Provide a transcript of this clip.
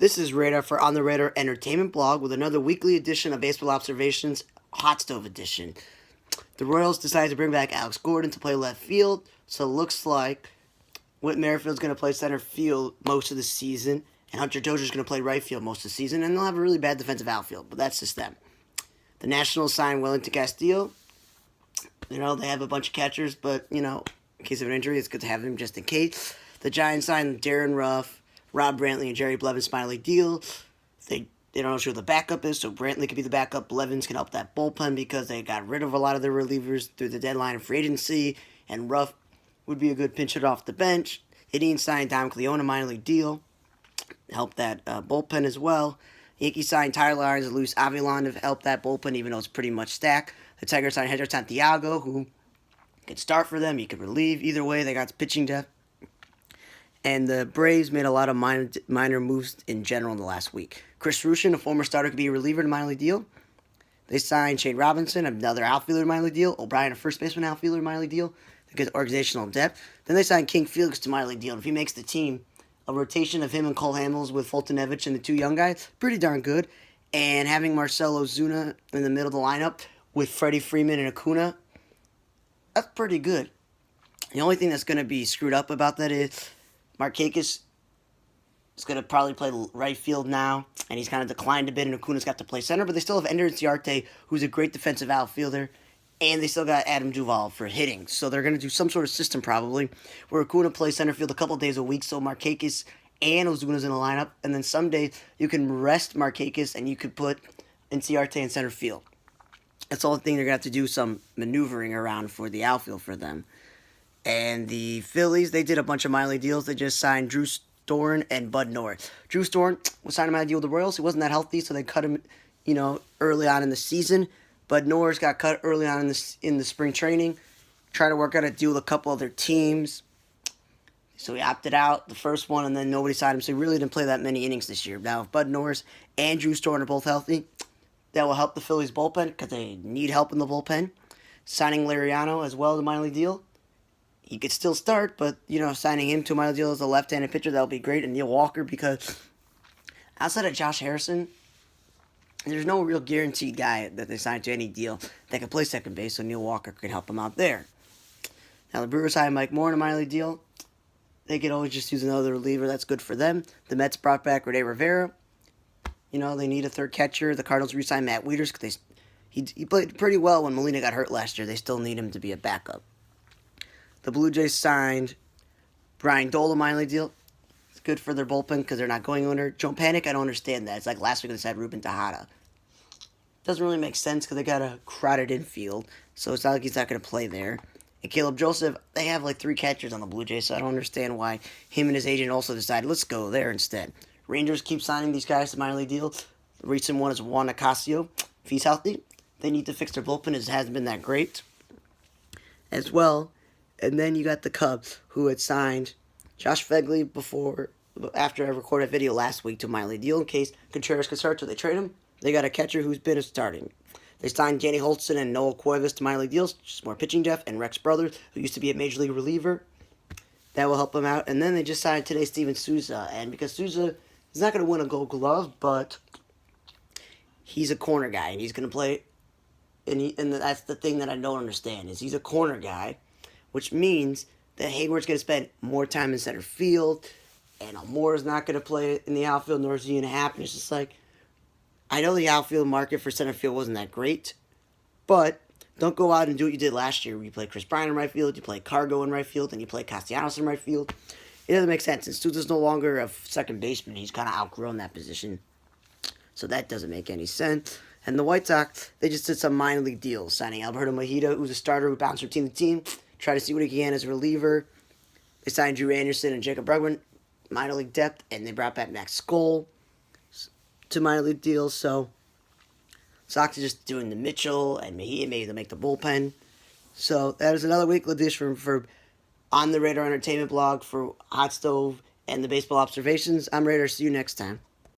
This is Radar for On the Radar Entertainment Blog with another weekly edition of Baseball Observations, Hot Stove Edition. The Royals decided to bring back Alex Gordon to play left field, so it looks like Whit Merrifield's going to play center field most of the season, and Hunter Dozier's going to play right field most of the season, and they'll have a really bad defensive outfield, but that's just them. The Nationals signed Wellington Castillo. They have a bunch of catchers, but, in case of an injury, it's good to have him just in case. The Giants signed Darren Ruff, Rob Brantley, and Jerry Blevins minor league deal. They don't know who the backup is, so Brantley could be the backup. Blevins can help that bullpen because they got rid of a lot of their relievers through the deadline of free agency, and Ruff would be a good pinch hitter off the bench. Indians signed Dominic Leone, a minor league deal, help that bullpen as well. Yankees signed Tyler Irons and Luis Avilan to help that bullpen, even though it's pretty much stacked. The Tigers signed Hedger Santiago, who could start for them. He could relieve. Either way, they got pitching depth. And the Braves made a lot of minor moves in general in the last week. Chris Rushin, a former starter, could be a reliever in a minor league deal. They signed Shane Robinson, another outfielder in a minor league deal. O'Brien, a first baseman outfielder in a minor league deal. To get organizational depth. Then they signed King Felix to minor league deal. And if he makes the team, a rotation of him and Cole Hamels with Fultonevich and the two young guys, pretty darn good. And having Marcell Ozuna in the middle of the lineup with Freddie Freeman and Acuna, that's pretty good. The only thing that's going to be screwed up about that is Markakis is going to probably play right field now, and he's kind of declined a bit, and Acuna's got to play center, but they still have Ender Inciarte, who's a great defensive outfielder, and they still got Adam Duvall for hitting. So they're going to do some sort of system probably where Acuna plays center field a couple days a week, so Markakis and Ozuna's in the lineup, and then someday you can rest Markakis and you could put Inciarte in center field. That's the only thing they're going to have to do some maneuvering around for the outfield for them. And the Phillies, they did a bunch of minor league deals. They just signed Drew Storen and Bud Norris. Drew Storen was signed a minor deal with the Royals. He wasn't that healthy, so they cut him, early on in the season. Bud Norris got cut early on in the spring training. Trying to work out a deal with a couple other teams. So he opted out the first one, and then nobody signed him. So he really didn't play that many innings this year. Now, if Bud Norris and Drew Storen are both healthy, that will help the Phillies' bullpen because they need help in the bullpen. Signing Liriano as well, the minor league deal. He could still start, but, signing him to a minor deal as a left-handed pitcher, that would be great. And Neil Walker, because outside of Josh Harrison, there's no real guaranteed guy that they signed to any deal that can play second base, so Neil Walker could help him out there. Now, the Brewers signed Mike Moore in a minor league deal. They could always just use another reliever. That's good for them. The Mets brought back Rene Rivera. They need a third catcher. The Cardinals re-signed Matt Wieters because he played pretty well when Molina got hurt last year. They still need him to be a backup. The Blue Jays signed Brian Dole, a minor league deal. It's good for their bullpen because they're not going under. Joe Panic, I don't understand that. It's like last week they said Ruben Tejada. Doesn't really make sense because they got a crowded infield, so it's not like he's not going to play there. And Caleb Joseph, they have like 3 catchers on the Blue Jays, so I don't understand why him and his agent also decided, let's go there instead. Rangers keep signing these guys to minor league deals. The recent one is Juan Nicasio. If he's healthy, they need to fix their bullpen. It hasn't been that great as well. And then you got the Cubs, who had signed Josh Phegley after I recorded a video last week to a minor league deal in case Contreras could start, so they trade him. They got a catcher who's been starting. They signed Danny Holtzman and Noel Cuevas to minor league deals, just more pitching depth, and Rex Brothers, who used to be a major league reliever. That will help them out. And then they just signed today Steven Souza, and because Souza is not going to win a Gold Glove, but he's a corner guy, and he's going to play. And that's the thing that I don't understand is he's a corner guy, which means that Hayward's going to spend more time in center field, and Almora's not going to play in the outfield, nor is he going to happen. It's just like, I know the outfield market for center field wasn't that great, but don't go out and do what you did last year, where you play Chris Bryant in right field, you play Cargo in right field, and you play Castellanos in right field. It doesn't make sense. And Souza's no longer a second baseman. He's kind of outgrown that position. So that doesn't make any sense. And the White Sox, they just did some minor league deals, signing Alberto Mejia, who's a starter who bounced from team to team, try to see what he can as a reliever. They signed Drew Anderson and Jacob Bregman, minor league depth, and they brought back Max Skoll to minor league deals. So Sox are just doing the Mitchell and Mejia, maybe they'll make the bullpen. So that is another weekly edition for On the Radar Entertainment Blog for Hot Stove and the Baseball Observations. I'm Radar. See you next time.